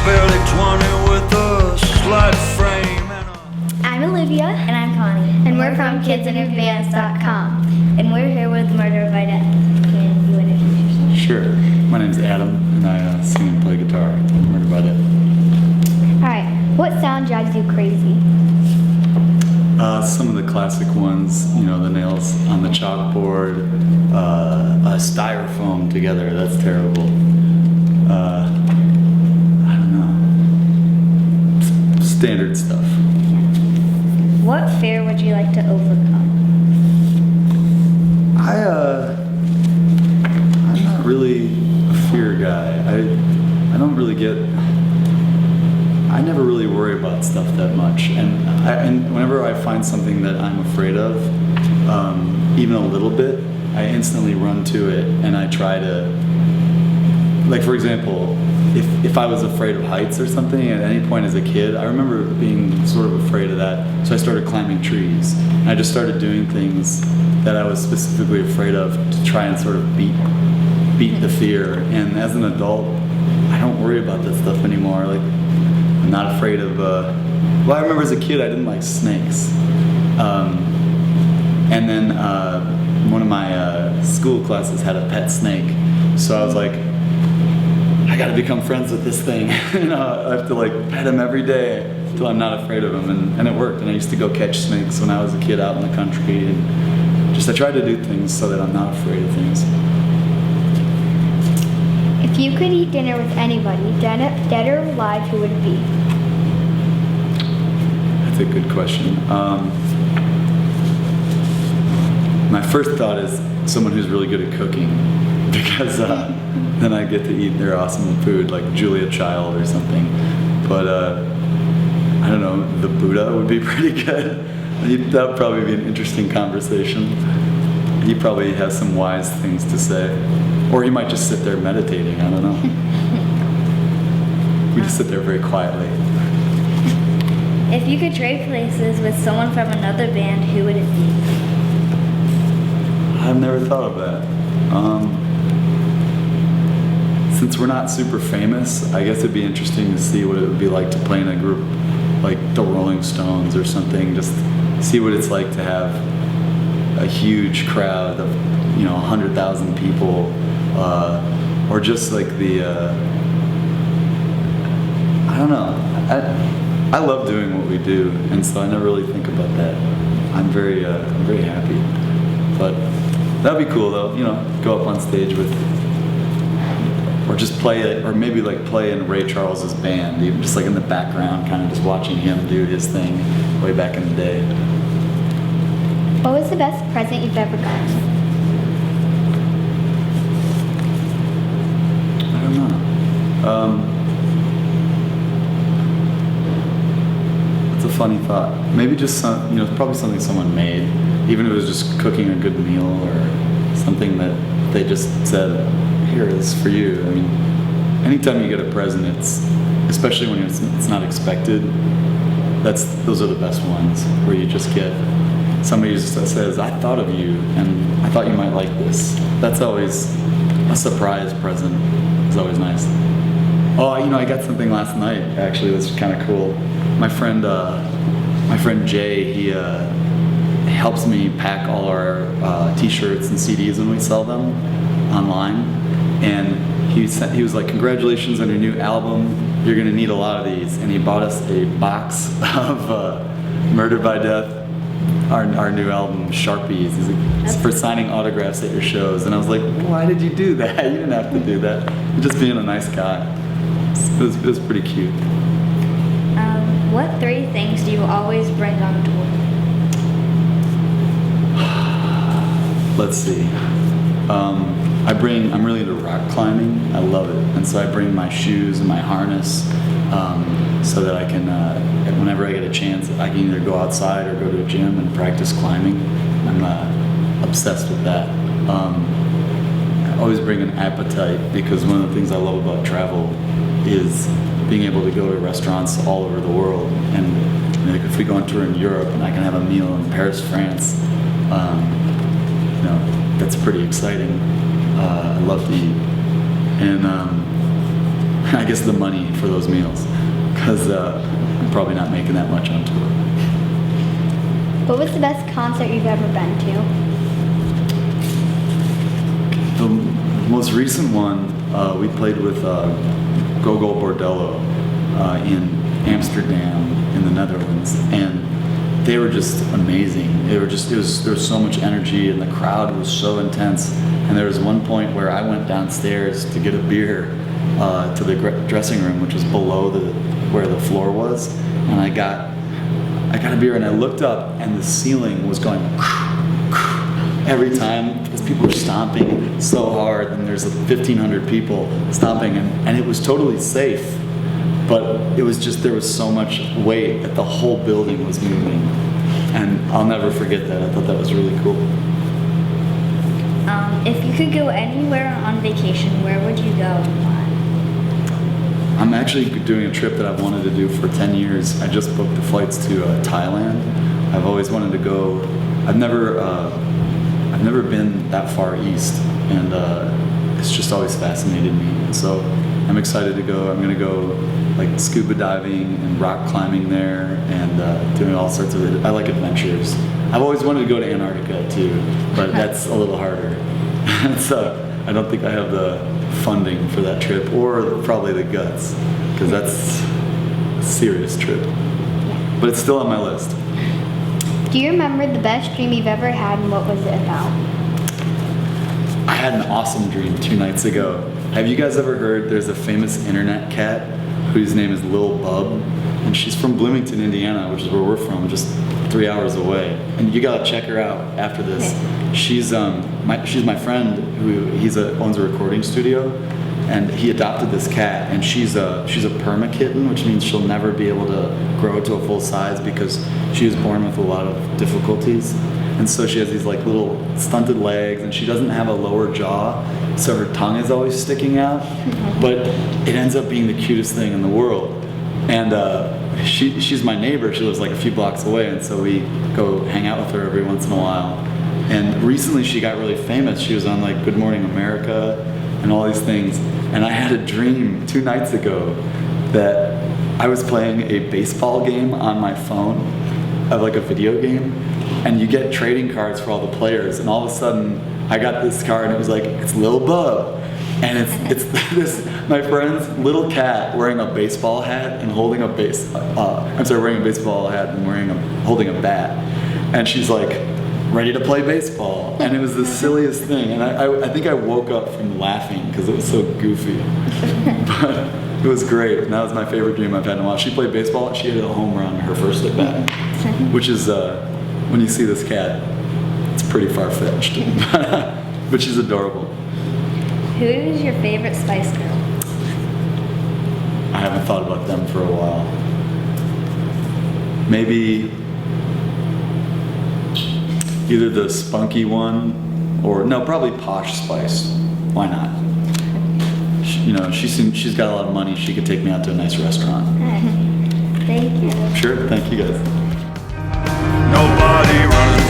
barely 20 with a slight frame and a... I'm Olivia. And I'm Connie. And we're from kidsinadvance.com. And we're here with Murder by Death. Can you introduce yourself? Sure. My name's Adam, and I sing and play guitar in Murder by Death. Alright, what sound drives you crazy? Some of the classic ones, you know, the nails on the chalkboard, styrofoam together, that's terrible. I don't know. Standard stuff. What fear would you like to overcome? I'm not really a fear guy. I don't really I never really worry about stuff that much, and whenever I find something that I'm afraid of, even a little bit, I instantly run to it and I try to, like for example, if I was afraid of heights or something at any point as a kid, I remember being sort of afraid of that, so I started climbing trees. And I just started doing things that I was specifically afraid of to try and sort of beat the fear. And as an adult, I don't worry about that stuff anymore. Like, I'm not afraid of, well, I remember as a kid I didn't like snakes. And then one of my school classes had a pet snake. So I was like, I gotta become friends with this thing. You know, I have to like pet him every day until I'm not afraid of him. And it worked. And I used to go catch snakes when I was a kid out in the country. And just I tried to do things so that I'm not afraid of things. If you could eat dinner with anybody, dead or alive, who would it be? That's a good question. My first thought is someone who's really good at cooking, because then I get to eat their awesome food, like Julia Child or something. But I don't know, the Buddha would be pretty good. That would probably be an interesting conversation. He probably has some wise things to say. Or he might just sit there meditating, I don't know. We just sit there very quietly. If you could trade places with someone from another band, who would it be? I've never thought of that. Since we're not super famous, I guess it'd be interesting to see what it would be like to play in a group like the Rolling Stones or something. Just see what it's like to have a huge crowd of, 100,000 people, or just like I don't know. I love doing what we do, and so I never really think about that. I'm very happy. But that'd be cool though, go up on stage with, or just play it, or maybe like play in Ray Charles's band, even just like in the background, kind of just watching him do his thing way back in the day. What was the best present you've ever gotten? I don't know. It's a funny thought. Maybe just probably something someone made, even if it was just cooking a good meal or something that they just said, here, this is for you. I mean, anytime you get a present, especially when it's not expected, those are the best ones, where you just get somebody just says, I thought of you, and I thought you might like this. That's always a surprise present. It's always nice. Oh, I got something last night, actually, that's kind of cool. My friend Jay, he helps me pack all our t-shirts and CDs when we sell them online. And he was like, congratulations on your new album. You're gonna need a lot of these. And he bought us a box of Murder by Death, our new album, Sharpies. He's like, it's for signing autographs at your shows. And I was like, why did you do that? You didn't have to do that. You're just being a nice guy. It was pretty cute. What 3 things do you always bring on tour? Let's see. I'm really into rock climbing. I love it. And so I bring my shoes and my harness so that I can, whenever I get a chance, I can either go outside or go to a gym and practice climbing. I'm obsessed with that. I always bring an appetite, because one of the things I love about travel is being able to go to restaurants all over the world. And like if we go on tour in Europe and I can have a meal in Paris, France, that's pretty exciting. I love to eat. And I guess the money for those meals, because I'm probably not making that much on tour. What was the best concert you've ever been to? The most recent one, we played with Gogol Bordello in Amsterdam in the Netherlands, and they were just amazing. There was so much energy, and the crowd was so intense. And there was one point where I went downstairs to get a beer to the dressing room, which was below where the floor was, and I got a beer, and I looked up, and the ceiling was going every time because people were stomping so hard, and there's 1,500 people stomping, and it was totally safe, but it was just, there was so much weight that the whole building was moving, and I'll never forget that. I thought that was really cool. If you could go anywhere on vacation, where would you go and why? I'm actually doing a trip that I've wanted to do for 10 years. I just booked the flights to Thailand. I've always wanted to go. I've never been that far east, and it's just always fascinated me. And so I'm excited to go. I'm gonna go like scuba diving and rock climbing there, and doing all sorts of it. I like adventures. I've always wanted to go to Antarctica too, but that's a little harder. So I don't think I have the funding for that trip, or probably the guts, because that's a serious trip. But it's still on my list. Do you remember the best dream you've ever had, and what was it about? I had an awesome dream 2 nights ago. Have you guys ever heard there's a famous internet cat whose name is Lil Bub? And she's from Bloomington, Indiana, which is where we're from, just 3 hours away. And you gotta check her out after this. She's my friend who owns a recording studio, and he adopted this cat, and she's a perma kitten, which means she'll never be able to grow to a full size because she was born with a lot of difficulties. And so she has these like little stunted legs, and she doesn't have a lower jaw, so her tongue is always sticking out. But it ends up being the cutest thing in the world. And she's my neighbor. She lives like a few blocks away, and so we go hang out with her every once in a while. And recently she got really famous. She was on like Good Morning America and all these things. And I had a dream 2 nights ago that I was playing a baseball game on my phone, of like a video game, and you get trading cards for all the players, and all of a sudden I got this card, and it was like, it's Lil Bub, and it's this my friend's little cat wearing a baseball hat and holding a wearing a baseball hat and holding a bat, and she's like ready to play baseball, and it was the silliest thing, and I think I woke up from laughing because it was so goofy, but it was great, and that was my favorite dream I've had in a while. She played baseball, and she hit a home run her first at bat, which is, when you see this cat, it's pretty far-fetched, but she's adorable. Who is your favorite Spice Girl? I haven't thought about them for a while. Maybe either the spunky one, or no, probably Posh Spice. Why not? She's got a lot of money. She could take me out to a nice restaurant. Thank you. Sure, thank you guys. Nobody running